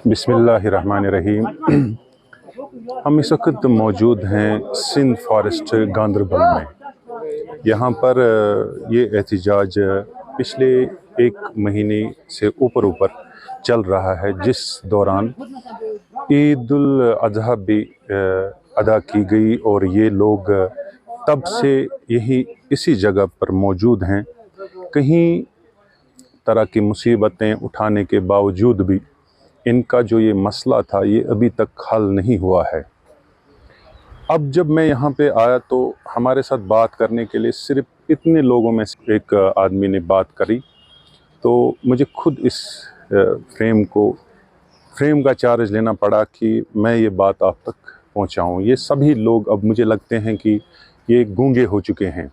बिस्मिल्लाहिर्रहमानिर्रहीम। हम इस वक्त मौजूद हैं सिंध फॉरेस्ट गांदरबल में। यहाँ पर ये एहतजाज पिछले एक महीने से ऊपर चल रहा है, जिस दौरान ईद उल अज़हा भी अदा की गई और ये लोग तब से इसी जगह पर मौजूद हैं। कहीं तरह की मुसीबतें उठाने के बावजूद भी इनका जो ये मसला था ये अभी तक हल नहीं हुआ है। अब जब मैं यहाँ पे आया तो हमारे साथ बात करने के लिए सिर्फ इतने लोगों में से एक आदमी ने बात करी, तो मुझे खुद इस फ्रेम का चार्ज लेना पड़ा कि मैं ये बात आप तक पहुँचाऊँ। ये सभी लोग अब मुझे लगते हैं कि ये गूंगे हो चुके हैं,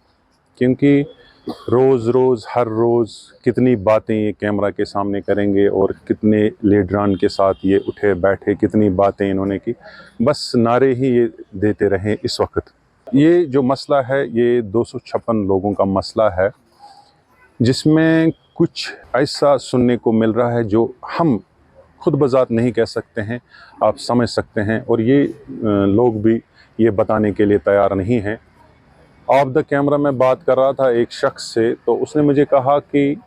क्योंकि हर रोज़ कितनी बातें ये कैमरा के सामने करेंगे और कितने लीडरान के साथ ये उठे बैठे, कितनी बातें इन्होंने की, बस नारे ही ये देते रहे। इस वक्त ये जो मसला है ये 256 लोगों का मसला है, जिसमें कुछ ऐसा सुनने को मिल रहा है जो हम खुद बजात नहीं कह सकते हैं, आप समझ सकते हैं, और ये लोग भी ये बताने के लिए तैयार नहीं हैं। ऑफ द कैमरा में बात कर रहा था एक शख्स से, तो उसने मुझे कहा कि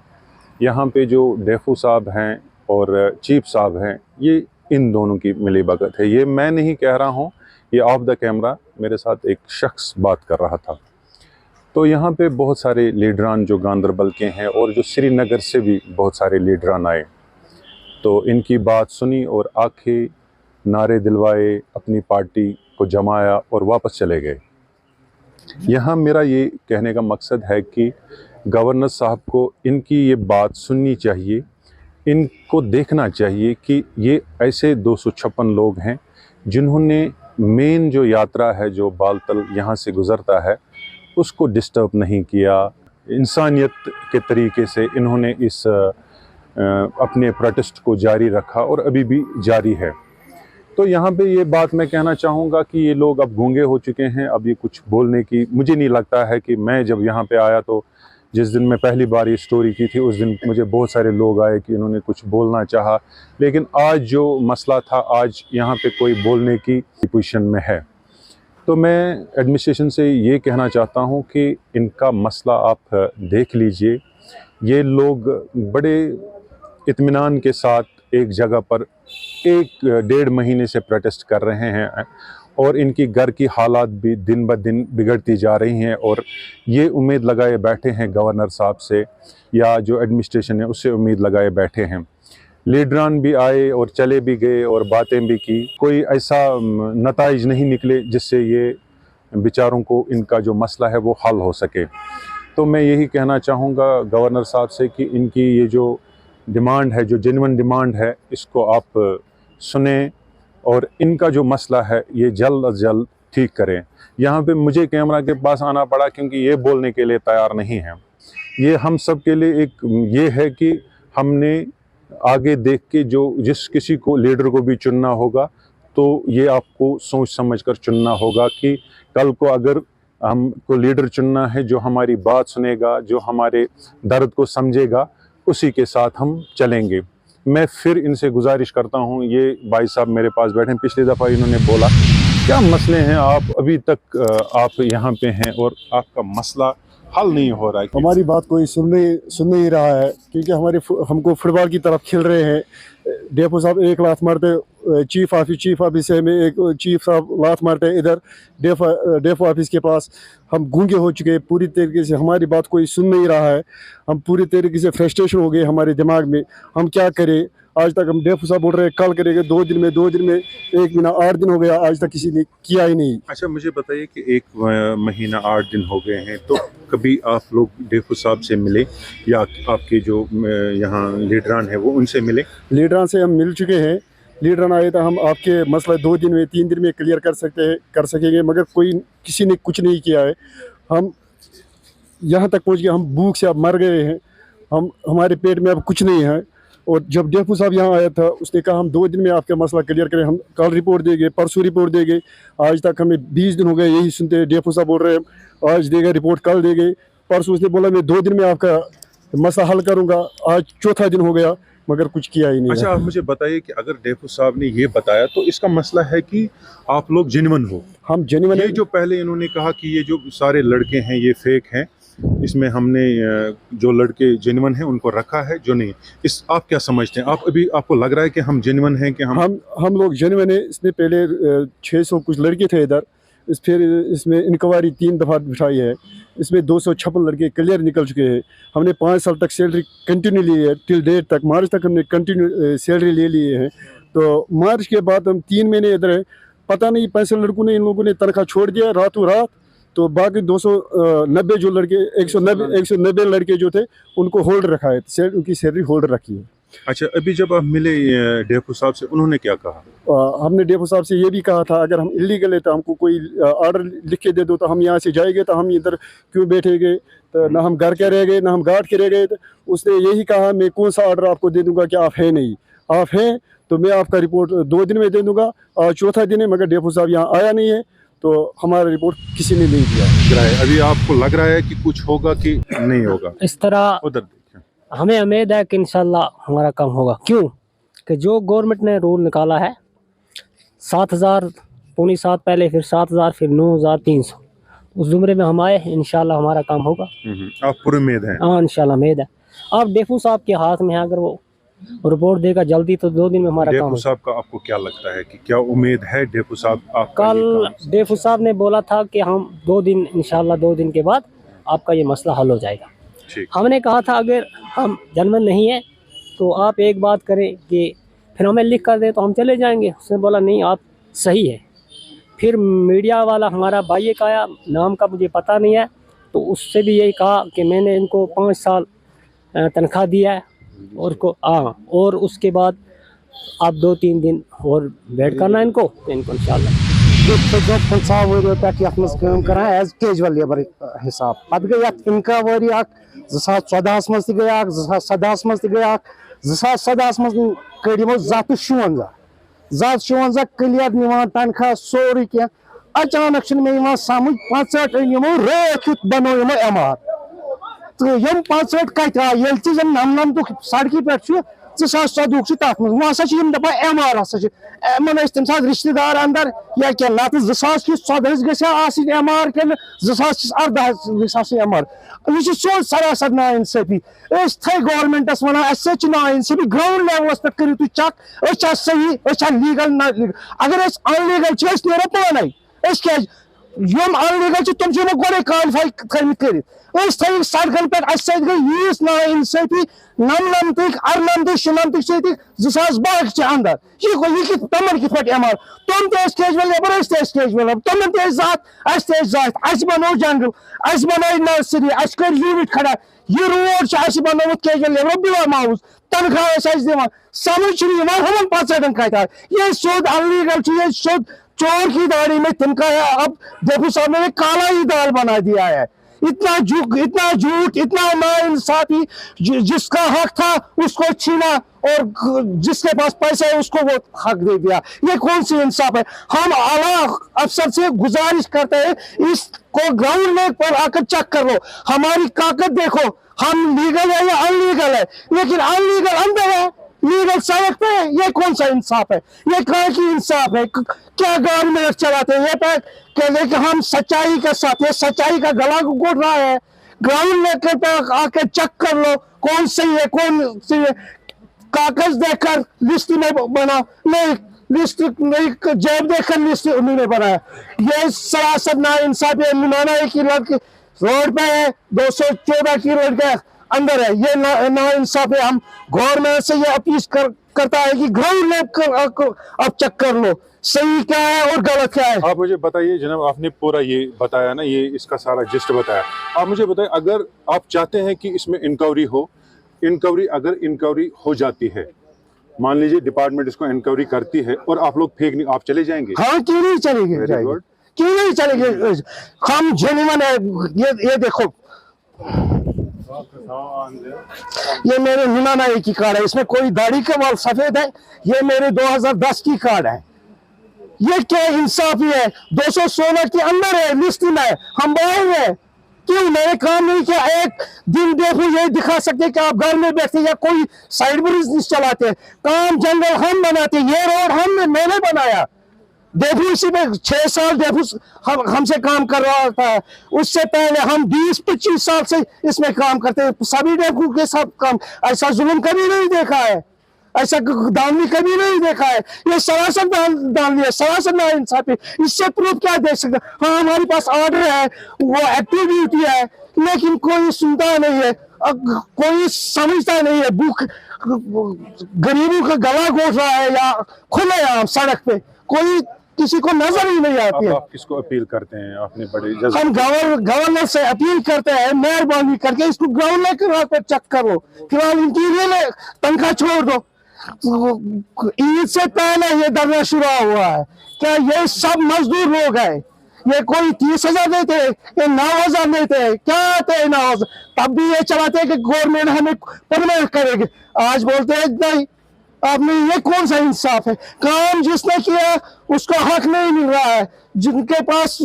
यहाँ पे जो डेफू साहब हैं और चीफ साहब हैं, ये इन दोनों की मिलीभगत है। ये मैं नहीं कह रहा हूँ, ये ऑफ द कैमरा मेरे साथ एक शख्स बात कर रहा था। तो यहाँ पे बहुत सारे लीडरान जो गांदरबल के हैं और जो श्रीनगर से भी बहुत सारे लीडरान आए, तो इनकी बात सुनी और आके नारे दिलवाए, अपनी पार्टी को जमाया और वापस चले गए। यहाँ मेरा ये कहने का मकसद है कि गवर्नर साहब को इनकी ये बात सुननी चाहिए, इनको देखना चाहिए कि ये ऐसे 256 लोग हैं जिन्होंने मेन जो यात्रा है, जो बालतल यहाँ से गुज़रता है, उसको डिस्टर्ब नहीं किया। इंसानियत के तरीके से इन्होंने इस अपने प्रोटेस्ट को जारी रखा और अभी भी जारी है। तो यहाँ पे ये बात मैं कहना चाहूँगा कि ये लोग अब गूंगे हो चुके हैं। अब ये कुछ बोलने की मुझे नहीं लगता है कि मैं जब यहाँ पे आया तो जिस दिन मैं पहली बार ये स्टोरी की थी, उस दिन मुझे बहुत सारे लोग आए कि इन्होंने कुछ बोलना चाहा, लेकिन आज जो मसला था, आज यहाँ पे कोई बोलने की पोजीशन में है। तो मैं एडमिनिस्ट्रेशन से ये कहना चाहता हूँ कि इनका मसला आप देख लीजिए। ये लोग बड़े इत्मीनान के साथ एक जगह पर 1-1.5 महीने से प्रोटेस्ट कर रहे हैं और इनकी घर की हालात भी दिन ब दिन बिगड़ती जा रही हैं, और ये उम्मीद लगाए बैठे हैं गवर्नर साहब से या जो एडमिनिस्ट्रेशन है उससे उम्मीद लगाए बैठे हैं। लीडरान भी आए और चले भी गए और बातें भी की, कोई ऐसा नताइज नहीं निकले जिससे ये बेचारों को इनका जो मसला है वो हल हो सके। तो मैं यही कहना चाहूँगा गवर्नर साहब से कि इनकी ये जो डिमांड है, जो जेन्युइन डिमांड है, इसको आप सुने और इनका जो मसला है ये जल्द अज जल्द ठीक करें। यहाँ पे मुझे कैमरा के पास आना पड़ा क्योंकि ये बोलने के लिए तैयार नहीं है। ये हम सब के लिए एक ये है कि हमने आगे देख के जिस किसी को लीडर को भी चुनना होगा, तो ये आपको सोच समझ कर चुनना होगा कि कल को अगर हमको लीडर चुनना है जो हमारी बात सुनेगा, जो हमारे दर्द को समझेगा, उसी के साथ हम चलेंगे। मैं फिर इनसे गुजारिश करता हूँ, ये भाई साहब मेरे पास बैठे हैं, पिछली दफ़ा इन्होंने बोला क्या मसले हैं, आप अभी तक आप यहाँ पे हैं और आपका मसला हल नहीं हो रहा है। हमारी बात कोई सुन नहीं रहा है, क्योंकि हमको फुटबॉल की तरफ खेल रहे हैं। डेपो साहब एक लात मारते, चीफ ऑफिस में एक चीफ साहब लात मारते हैं इधर डेपो ऑफिस के पास। हम गूंगे हो चुके हैं पूरी तरीके से, हमारी बात कोई सुन नहीं रहा है। हम पूरी तरीके से फ्रस्ट्रेशन हो गए हमारे दिमाग में, हम क्या करें। आज तक हम डेपो साहब बोल रहे हैं कल करेंगे, 2 दिन में 1 महीना 8 दिन हो गया, आज तक किसी ने किया ही नहीं। अच्छा, मुझे बताइए कि 1 महीना 8 दिन हो गए हैं, तो कभी आप लोग डेफू साहब से मिले या आपके जो यहाँ लीडरान है वो उनसे मिले? लीडरान से हम मिल चुके हैं। लीडरान आए तो हम आपके मसला 2 दिन में 3 दिन में क्लियर कर सकेंगे, मगर किसी ने कुछ नहीं किया है। हम यहाँ तक पहुँच गए, हम भूख से अब मर गए हैं, हमारे पेट में अब कुछ नहीं है। और जब डेपू साहब यहाँ आया था उसने कहा हम 2 दिन में आपका मसला क्लियर करें, हम कल रिपोर्ट देंगे, परसों रिपोर्ट देंगे। आज तक हमें 20 दिन हो गए यही सुनते हैं। डेपू साहब बोल रहे हैं आज देगा रिपोर्ट, कल देंगे, परसों उसने बोला मैं 2 दिन में आपका मसला हल करूँगा। आज चौथा दिन हो गया, मगर कुछ किया ही नहीं अच्छा, है। आप मुझे बताइए कि अगर डेपो साहब ने ये बताया तो इसका मसला है कि आप लोग जेन्युइन हो। हम जेन्युइन ये जो पहले इन्होंने कहा कि ये जो सारे लड़के हैं ये फेक हैं, इसमें हमने जो लड़के जेन्युइन हैं उनको रखा है, जो नहीं, इस आप क्या समझते हैं? आप अभी आपको लग रहा है कि हम जेन्युइन हैं कि हम लोग जेन्युइन है। इसने पहले 600 कुछ लड़के थे इधर, फिर इसमें इंक्वायरी 3 दफ़ा बिठाई है। इसमें 256 लड़के क्लियर निकल चुके हैं। हमने 5 साल तक सैलरी कंटिन्यू ली है, टिल डेट तक, मार्च तक हमने कंटिन्यू सैलरी ले लिए हैं। तो मार्च के बाद हम 3 महीने इधर हैं। पता नहीं 65 लड़कों ने, इन लोगों ने तनख्वाह छोड़ दिया रातों रात। तो बाकी 290 जो लड़के 190 लड़के जो थे उनको होल्ड रखा है, उनकी सैलरी होल्ड रखी है। अच्छा, अभी जब आप मिले डेपो साहब से, उन्होंने क्या कहा? हमने डेपो साहब से ये भी कहा था अगर हम इलीगल है तो हमको कोई ऑर्डर लिख के दे दो, तो हम यहाँ से जाएंगे, तो हम इधर क्यों बैठेंगे? तो ना हम घर के रह गए, ना हम गार्ड के रह गए। तो उसने यही कहा मैं कौन सा ऑर्डर आपको दे दूंगा कि आप है नहीं, आप हैं तो मैं आपका रिपोर्ट 2 दिन में दे दूंगा। और चौथा दिन है मगर डेपो साहब यहाँ आया नहीं है, तो हमारा रिपोर्ट किसी ने नहीं दिया। अभी आपको लग रहा है कि कुछ होगा कि नहीं होगा? इस तरह उधर देखिए, हमें उम्मीद है कि इंशाल्लाह हमारा काम होगा। क्यों कि जो गवर्नमेंट ने रूल निकाला है 7,000 पौनी 7 पहले, फिर 7,000, फिर 9,300, उस जुमरे में हम आए, इंशाल्लाह हमारा काम होगा। आप पूरी उम्मीद है? हाँ इंशाल्लाह उम्मीद है। अब डेपो साहब के हाथ में है, अगर वो रिपोर्ट देगा जल्दी तो 2 दिन में हमारा काम डेपो होगा। साहब का आपको क्या लगता है कि क्या उम्मीद है डेपो साहब आपका? कल डेपो साहब ने बोला था कि हम 2 दिन, इंशाल्लाह 2 दिन के बाद आपका ये मसला हल हो जाएगा। हमने कहा था अगर हम जनमन नहीं है तो आप एक बात करें कि फिर हमें लिख कर दे तो हम चले जाएंगे। उसने बोला नहीं आप सही है। फिर मीडिया वाला हमारा भाई एक आया, नाम का मुझे पता नहीं है, तो उससे भी यही कहा कि मैंने इनको 5 साल तनख्वाह दिया है और को और उसके बाद आप 2-3 दिन और वेट करना इनको, तो इनको इंशाल्लाह एज कैजुअल लेबर हिसाब पे गई इनक्वायरी 2014 मज गई 2017 मज गई 2017 मज कड़मो 257 क्लियर निवान तनख्वाह सोरे कह। अचानक मे समझ 65 रथ बनो एमआर तो यम 65 कत आए ये नमनमतुक सड़क पे 2014 तथ वो हसा दपा एमआर हसा तम साथ रिश्तेदार अंदर या क्या ना 2014 गि एमआर कि 2018 एमआर। यह सोन सरासर ना इंसाफी। थे गवर्नमेंटस वन ना इंसाफी ग्राउंड लेवलस पे करू तुम चक सही लीगल ना लीगल। अगर अनलीगल नीर पान क्या यम अनलीगल तुम गोदे क्वालिफाई कर सड़कन पे गई यीस ना इंसाफी। नमनमतक 98 शुनमतक 2012 अंदर यह तमन कत एमआर तुम कैजुअल लेबर कैजुअल लेबर तुम जात बनो जंगल बनो नर्सरी कर यूनिट खड़ा यह रोड बनोत कैजुअल लेबर बिला माउस तनख्वाह दिवान समझ हम 65 कत आए। यह सोद अनलीगल ये सोद चोर की दाढ़ी में तिनका। अब डेपो साहब ने काला ही दाल बना दिया है। इतना झूठ इतना नाइंसाफी। जिसका हक था उसको छीना और जिसके पास पैसा है उसको वो हक दे दिया। ये कौन सी इंसाफ है? हम आला अफसर से गुजारिश करते हैं इसको ग्राउंड लेवल पर आकर चेक कर लो, हमारी ताकत देखो, हम लीगल है या अनलीगल है। लेकिन अनलीगल अंदर है, लीगल सड़क पे है। ये कौन सा इंसाफ है? ये कहाँ की इंसाफ है? क्या गवर्नमेंट चलाते हैं? ये कहते कि हम सच्चाई के साथ, ये सच्चाई का गला घोट रहा है। ग्राउंड लेवल पे आकर चेक कर लो कौन सही है कौन सही है। कागज देखकर लिस्ट में बना नहीं, लिस्ट नहीं, जेब देखकर लिस्ट उन्होंने बनाया। ये सरासर ना इंसाफ है। माना है कि लड़के रोड पे है, 214 की लड़के अंदर है, ये ना इंसाफ है। हम गवर्नमेंट से ये अपील करता है कि ग्राउंड लेवल अब चेक कर लो सही क्या है और गलत क्या है। आप मुझे बताइए जनाब, आपने पूरा ये बताया ना, ये इसका सारा जिस्ट बताया। आप मुझे बताइए अगर आप चाहते हैं कि इसमें इंक्वायरी हो, अगर इंक्वायरी हो जाती है, मान लीजिए डिपार्टमेंट इसको इंक्वायरी करती है और आप लोग फेक नहीं, आप चले जाएंगे? हाँ क्यों नहीं चलेंगे, क्यों नहीं चलेंगे? हम जेन्युइन है। ये देखो ये मेरे 99 की कार्ड है, इसमें कोई दाढ़ी के बाल सफेद है। ये मेरे 2010 की कार्ड है। ये क्या इंसाफी है? 216 के अंदर है, लिस्ट में है, हम आएंगे क्यों मैंने काम नहीं किया? एक दिन देखो ये दिखा सकते कि आप घर में बैठते या कोई साइड बिजनेस चलाते हैं। काम जंगल हम बनाते, ये रोड मैंने बनाया। देखो इसी में 6 साल देखो हमसे काम कर रहा था। उससे पहले हम 20-25 साल से इसमें काम करते हैं, सभी डेफू के साथ काम। ऐसा जुल्म कभी नहीं देखा है, ऐसा दानवी कभी नहीं देखा है। ये सरासर दानवी है, सरासर नाइंसाफी। इससे प्रूफ क्या देख सकते? हाँ हमारे पास ऑर्डर है, वो एक्टिव ड्यूटी है, लेकिन कोई सुनता नहीं है, कोई समझता नहीं है। भूख गरीबों का गला घोट रहा है या खुले आम सड़क पे, कोई किसी को नजर ही नहीं आती है। आप किसको अपील करते हैं? आपने बड़े हम गवर्नर से अपील करते हैं, मेहरबानी करके इसको गवर्नर पे चेक करो, फिलहाल इनकी तनख्वाह छोड़ दो। ईद से पहले ये धरना शुरू हुआ है। क्या ये सब मजदूर लोग हैं? ये कोई 30,000 देते हैं, ये 9,000 देते हैं, क्या आते हैं 9,000? तब भी ये चलाते हैं कि गवर्नमेंट हमें परमानेंट करेगी। आज बोलते हैं नहीं। आपने ये कौन सा इंसाफ है? काम जिसने किया उसको हक नहीं मिल रहा है, जिनके पास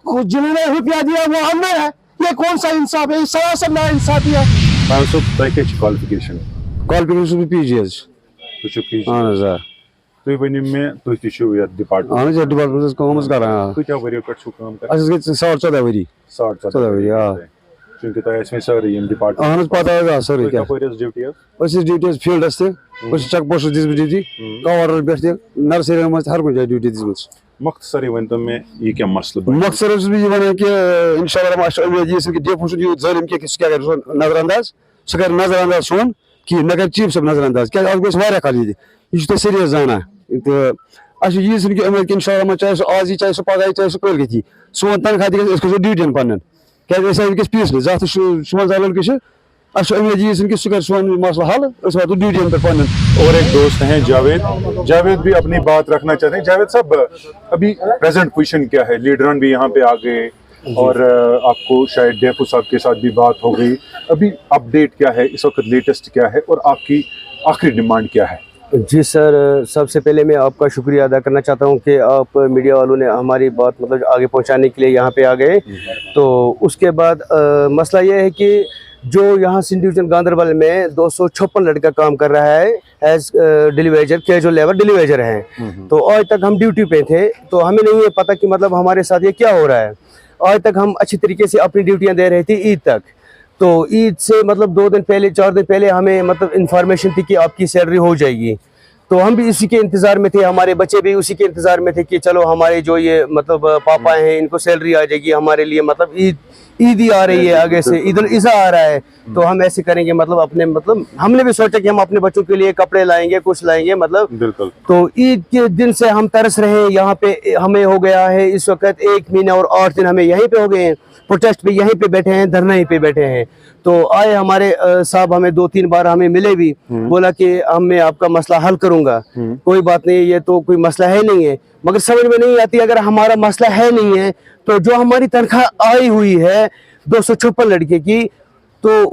जिन्होंने रुपया दिया वो हमने है। ये कौन सा इंसाफ है? सरासर ना इंसाफी है। क्वालिफिकेशन क्वालिफिकेशन PG तुम वन मे तुम डिपार्टमेंट डिपार्टमेंट काम करान क्या वरियो पे काम कर 14.5 वरी 14 वरी चूंकि तुम सारे डिपार्टमेंट पता सारे क्या duty fields check post this duty cover पे नर्सरी मज हर कुछ ड्यूटी दिस मख्तसर वन तो मैं ये क्या मसला मकसद भी वन कि इंशाल्लाह डेफू जालिम क्या नजरअंदाज सह कर नजरअंदाज सोन कि न कर चीफ सब नजरअंदाज क्या गया खाली यह सीरियस जाना तो यीज कि उम्मीद कि इंशाल्लाह चाहे सह आज चाहे सह पगह चाहे सह कल गी सोन तनख्वाह तक ड्यूटियन पन्न क्या पीस जत सोन लड़के उम्मीद यीज कि सह कर सोन मसला हल वो ड्यूटियन पे पन्न। और एक दोस्त हैं जावेद भी अपनी बात रखना चाहते हैं। जावेद साहब अभी प्रेजेंट पोजीशन क्या है? लीडरान भी यहाँ पे आ गए और आपको शायद डेफू साहब के साथ भी बात हो गई। अभी अपडेट क्या है इस वक्त, लेटेस्ट क्या है और आपकी आखिरी डिमांड क्या है? जी सर, सबसे पहले मैं आपका शुक्रिया अदा करना चाहता हूं कि आप मीडिया वालों ने हमारी बात मतलब आगे पहुंचाने के लिए यहाँ पे आ गए। तो उसके बाद मसला ये है कि जो यहाँ सिंध डिवीजन गांधरबल में 256 लड़का काम कर रहा है एज डिलीवेजर, कैजुअल लेबर डिलीवेजर हैं। तो आज तक हम ड्यूटी पे थे, तो हमें नहीं है पता कि मतलब हमारे साथ ये क्या हो रहा है। आज तक हम अच्छी तरीके से अपनी ड्यूटियाँ दे रहे थे ईद तक। तो ईद से मतलब 2 दिन पहले 4 दिन पहले हमें मतलब इन्फॉर्मेशन थी कि आपकी सैलरी हो जाएगी। तो हम भी इसी के इंतज़ार में थे, हमारे बच्चे भी उसी के इंतज़ार में थे कि चलो हमारे जो ये मतलब पापा हैं इनको सैलरी आ जाएगी, हमारे लिए मतलब ईद ही आ रही है, आगे से ईद उल अज़हा आ रहा है, तो हम ऐसे करेंगे मतलब अपने मतलब हमने भी सोचा कि हम अपने बच्चों के लिए कपड़े लाएंगे, कुछ लाएंगे मतलब। बिल्कुल। तो ईद के दिन से हम तरस रहे हैं। यहाँ पे हमें हो गया है इस वक्त 1 महीना और 8 दिन हमें यहीं पे हो गए हैं, प्रोटेस्ट पे यहीं पे बैठे हैं, धरना ही पे बैठे हैं। तो आए हमारे साहब हमें 2-3 बार हमें मिले भी, बोला कि मैं आपका मसला हल करूंगा, कोई बात नहीं, ये तो कोई मसला है नहीं है। मगर समझ में नहीं आती अगर हमारा मसला है नहीं है तो जो हमारी तनख्वाह आई हुई है 256 लड़के की, तो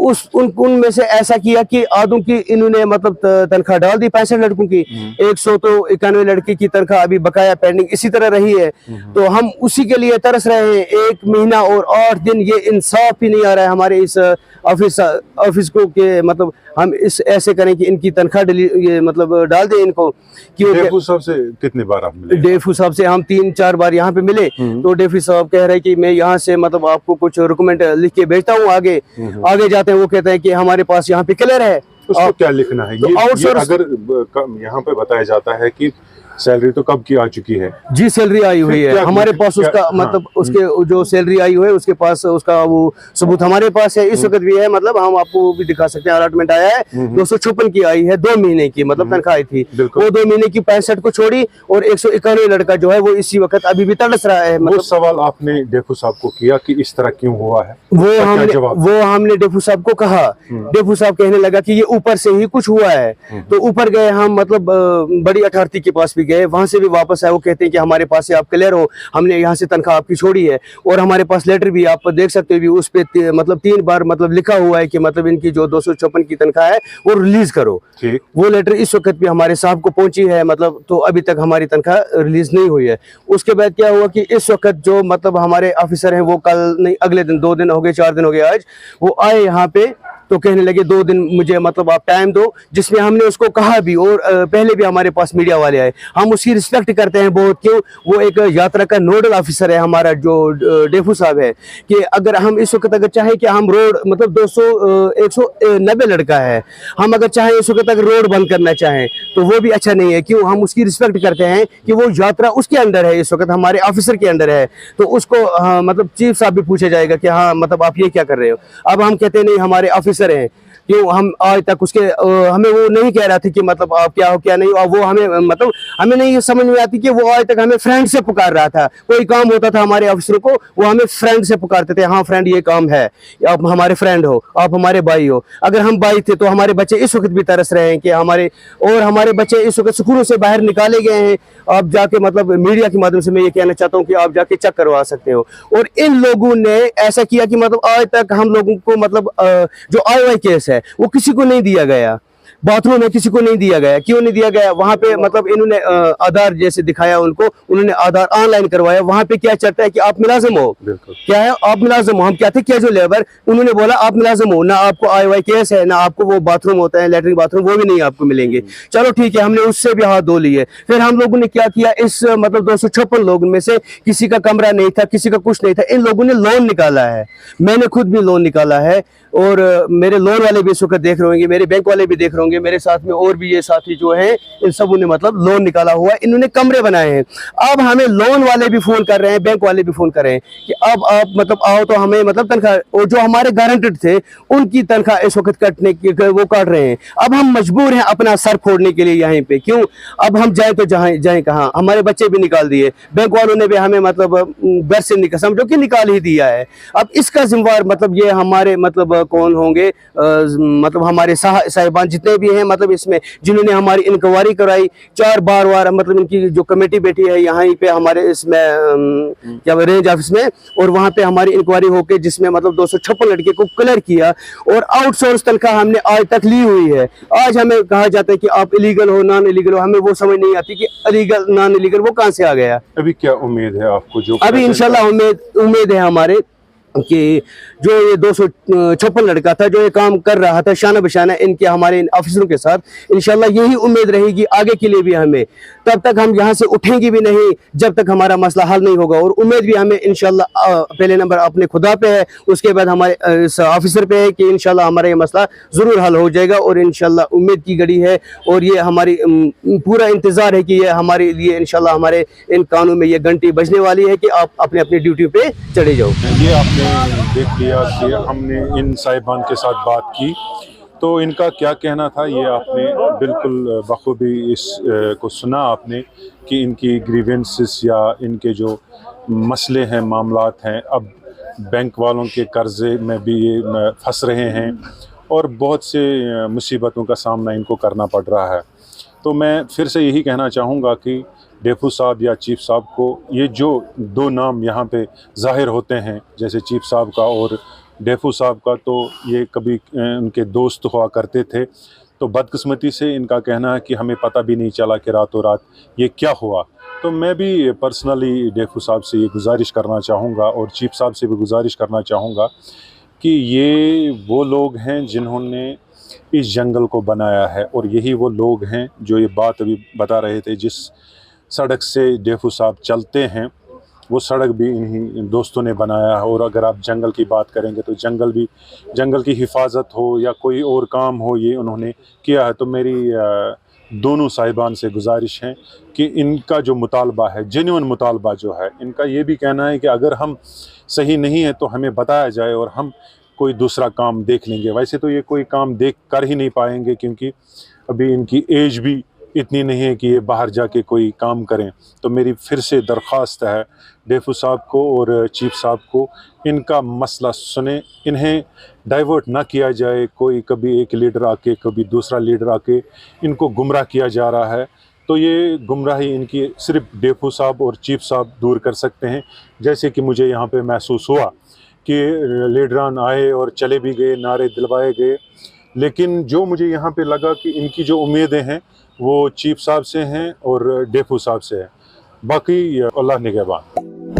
उनमें से ऐसा किया कि आधों की इन्होंने मतलब तनख्वाह डाल दी 65 लड़कों की, 191 लड़के की तनख्वाह अभी बकाया पेंडिंग इसी तरह रही है। तो हम उसी के लिए तरस रहे हैं। 1 महीना और 8 दिन, ये इंसाफ ही नहीं आ रहा है हमारे इस ऑफिस को कि मतलब हम इस ऐसे करें कि इनकी तनख्वाह ये मतलब डाल दें इनको। डेफू साहब से कितने बार आप मिले? डेफू साहब से हम 3-4 बार यहाँ पे मिले। तो डेफू साहब कह रहे हैं कि मैं यहाँ से मतलब आपको कुछ डॉक्यूमेंट लिख के भेजता हूँ, आगे जाते हैं वो कहते हैं कि हमारे पास यहाँ पे क्लियर है। उसको क्या लिखना है? ये अगर यहाँ पे बताया जाता है कि सैलरी तो कब की आ चुकी है? जी सैलरी आई हुई है हमारे पास, उसका मतलब उसके जो सैलरी आई हुई है उसके पास उसका वो सबूत हमारे पास है, इस वक्त भी है। मतलब हम आपको भी दिखा सकते हैं, अलॉटमेंट आया है 256 की आई है, 2 महीने की मतलब तनख्वाह आई थी। वो 2 महीने की 65 को छोड़ी और 191 लड़का जो है वो इसी वक्त अभी भी तरस रहा है। मतलब सवाल आपने डेफू साहब को किया कि इस तरह क्यों हुआ है? वो हमने डेफू साहब को कहा। डेफू साहब कहने लगा कि ये ऊपर से ही कुछ हुआ है। तो ऊपर गए हम, मतलब बड़ी अथॉरिटी के पास भी गए, वहाँ से भी वापस आए, वो कहते हैं कि हमारे पास से आप क्लियर हो, हमने यहाँ से तनख्वाह आपकी छोड़ी है। और हमारे पास लेटर भी आप देख सकते हो भी, उस पर मतलब 3 बार मतलब लिखा हुआ है कि मतलब इनकी जो 256 की तनख्वाह है वो रिलीज करो। वो लेटर इस वक्त भी हमारे साहब को पहुंची है, मतलब तो अभी तक हमारी तनख्वाह रिलीज नहीं हुई है। उसके बाद क्या हुआ कि इस वक्त जो मतलब हमारे ऑफिसर हैं वो कल नहीं अगले दिन, 2 दिन हो गए, 4 दिन हो गए आज, वो आए यहाँ पे तो कहने लगे 2 दिन मुझे मतलब आप टाइम दो, जिसमें हमने उसको कहा भी, और पहले भी हमारे पास मीडिया वाले आए, हम उसकी रिस्पेक्ट करते हैं बहुत। क्यों? वो एक यात्रा का नोडल ऑफिसर है हमारा जो डेफू साहब है, कि अगर हम इस वक्त अगर चाहें कि हम रोड मतलब 190 लड़का है, हम अगर चाहें इस वक्त अगर रोड बंद करना चाहें तो वो भी अच्छा नहीं है। क्यों? हम उसकी रिस्पेक्ट करते हैं कि वो यात्रा उसके अंडर है, इस वक्त हमारे ऑफिसर के अंडर है, तो उसको मतलब चीफ साहब भी पूछा जाएगा कि हाँ मतलब आप ये क्या कर रहे हो। अब हम कहते नहीं हमारे ऑफिसर हैं, क्यों? हम आज तक उसके हमें वो नहीं कह रहा था कि मतलब आप क्या हो क्या नहीं, और वो हमें मतलब हमें नहीं समझ में आती कि वो आज तक हमें फ्रेंड से पुकार रहा था। कोई काम होता था हमारे ऑफिसरों को, वो हमें फ्रेंड से पुकारते थे, हाँ फ्रेंड ये काम है, आप हमारे फ्रेंड हो, आप हमारे भाई हो। अगर हम भाई थे तो हमारे बच्चे इस वक्त भी तरस रहे हैं कि हमारे बच्चे इस वक्त स्कूलों से बाहर निकाले गए हैं। आप जाके मतलब मीडिया के माध्यम से मैं ये कहना चाहता हूँ कि आप जाके चेक करवा सकते हो। और इन लोगों ने ऐसा किया कि मतलब आज तक हम लोगों को मतलब जो IY केस है वो किसी को नहीं दिया गया, बाथरूम में किसी को नहीं दिया गया। क्यों नहीं दिया गया? वहां पे मतलब इन्होंने आधार जैसे दिखाया उनको, उन्होंने आधार ऑनलाइन करवाया। वहां पे क्या चलता है कि आप मुलाजिम हो, क्या है आप मुलाजिम हो। हम क्या थे, कैजुअल लेबर, उन्होंने बोला आप मुलाजिम हो, ना आपको IY केस है, ना आपको वो बाथरूम होता है लैट्रिन बाथरूम, वो भी नहीं आपको मिलेंगे। चलो ठीक है, हमने उससे भी हाथ धो लिए। फिर हम लोगों ने क्या किया, इस मतलब 256 लोगों में से किसी का कमरा नहीं था, किसी का कुछ नहीं था, इन लोगों ने लोन निकाला है। मैंने खुद भी लोन निकाला है, और मेरे लोन वाले भी इस वक्त देख रहे होंगे, मेरे बैंक वाले भी देख रहे होंगे, मेरे साथ में और भी ये साथी जो हैं, इन सबों ने मतलब लोन निकाला हुआ है, इन्होंने कमरे बनाए हैं। अब हमें लोन वाले भी फोन कर रहे हैं, बैंक वाले भी फोन कर रहे हैं कि अब आप मतलब आओ तो हमें मतलब तनख्वाह, और जो हमारे गारंटेड थे उनकी तनख्वाह इस वक्त कटने की वो काट रहे हैं। अब हम मजबूर हैं अपना सर फोड़ने के लिए यहाँ पे। क्यों? अब हम जाए तो जाए कहाँ? हमारे बच्चे भी निकाल दिए, बैंक वालों ने भी हमें मतलब घर से समझो कि निकाल ही दिया है। अब इसका जिम्मेवार मतलब ये हमारे मतलब कौन होंगे, मतलब हमारे साहिबान जितने भी हैं, मतलब इसमें जिन्होंने हमारी इंक्वायरी कराई 4 बार मतलब इनकी जो कमेटी बैठी है यहाँ पे हमारे इसमें क्या रेंज ऑफिस में, और वहाँ पे हमारी इंक्वायरी होके जिसमें मतलब 256 लड़के को क्लियर किया, और आउटसोर्स तनख्वाह हमने आज तक ली हुई है। आज हमें कहा जाता है कि आप इलीगल हो, नॉन इलीगल हो, हमें वो समझ नहीं आती कि इलीगल नॉन इलीगल वो कहाँ से आ गया। अभी क्या उम्मीद है आपको? जो अभी इंशाल्लाह उम्मीद है हमारे कि जो ये 256 लड़का था जो ये काम कर रहा था शाना बशाना इनके हमारे इन ऑफिसरों के साथ, इंशाल्लाह यही उम्मीद रहेगी आगे के लिए भी हमें। तब तक हम यहाँ से उठेंगे भी नहीं जब तक हमारा मसला हल नहीं होगा। और उम्मीद भी हमें इंशाल्लाह पहले नंबर अपने खुदा पे है, उसके बाद हमारे इस ऑफिसर पे है कि इंशाल्लाह हमारा ये मसला ज़रूर हल हो जाएगा। और इंशाल्लाह उम्मीद की घड़ी है, और ये हमारी पूरा इंतज़ार है कि ये हमारे लिए इंशाल्लाह हमारे इन कानों में ये घंटी बजने वाली है कि आप अपने अपनी ड्यूटी पे चले जाओ। ये आपने देख लिया कि हमने इन साहिबान के साथ बात की, तो इनका क्या कहना था ये आपने बिल्कुल बखूबी इस को सुना आपने कि इनकी ग्रीवेंसेस या इनके जो मसले हैं, मामलात हैं, अब बैंक वालों के कर्जे में भी ये फंस रहे हैं और बहुत से मुसीबतों का सामना इनको करना पड़ रहा है। तो मैं फिर से यही कहना चाहूँगा कि डेफू साहब या चीफ साहब को, ये जो 2 नाम यहाँ पे ज़ाहिर होते हैं जैसे चीफ साहब का और डेफू साहब का, तो ये कभी उनके दोस्त हुआ करते थे। तो बदकिस्मती से इनका कहना है कि हमें पता भी नहीं चला कि रातों रात ये क्या हुआ। तो मैं भी पर्सनली डेफू साहब से ये गुजारिश करना चाहूँगा और चीफ साहब से भी गुजारिश करना चाहूँगा कि ये वो लोग हैं जिन्होंने इस जंगल को बनाया है, और यही वो लोग हैं जो ये बात अभी बता रहे थे, जिस सड़क से डेफू साहब चलते हैं वो सड़क भी इन्हीं दोस्तों ने बनाया है। और अगर आप जंगल की बात करेंगे तो जंगल की हिफाजत हो या कोई और काम हो, ये उन्होंने किया है। तो मेरी दोनों साहिबान से गुजारिश है कि इनका जो मुतालबा है, जेन्युइन मुतालबा जो है, इनका ये भी कहना है कि अगर हम सही नहीं है तो हमें बताया जाए और हम कोई दूसरा काम देख लेंगे। वैसे तो ये कोई काम देख कर ही नहीं पाएंगे क्योंकि अभी इनकी एज भी इतनी नहीं है कि ये बाहर जाके कोई काम करें। तो मेरी फिर से दरख्वास्त है डेफू साहब को और चीफ साहब को, इनका मसला सुने, इन्हें डाइवर्ट ना किया जाए। कोई कभी एक लीडर आके कभी दूसरा लीडर आके इनको गुमराह किया जा रहा है। तो ये गुमराही इनकी सिर्फ डेफू साहब और चीफ साहब दूर कर सकते हैं। जैसे कि मुझे यहाँ पे महसूस हुआ कि लीडरान आए और चले भी गए, नारे दिलवाए गए, लेकिन जो मुझे यहाँ पे लगा कि इनकी जो उम्मीदें हैं वो चीफ साहब से हैं और डेफू साहब से है। बाकी अल्लाह निगहबान।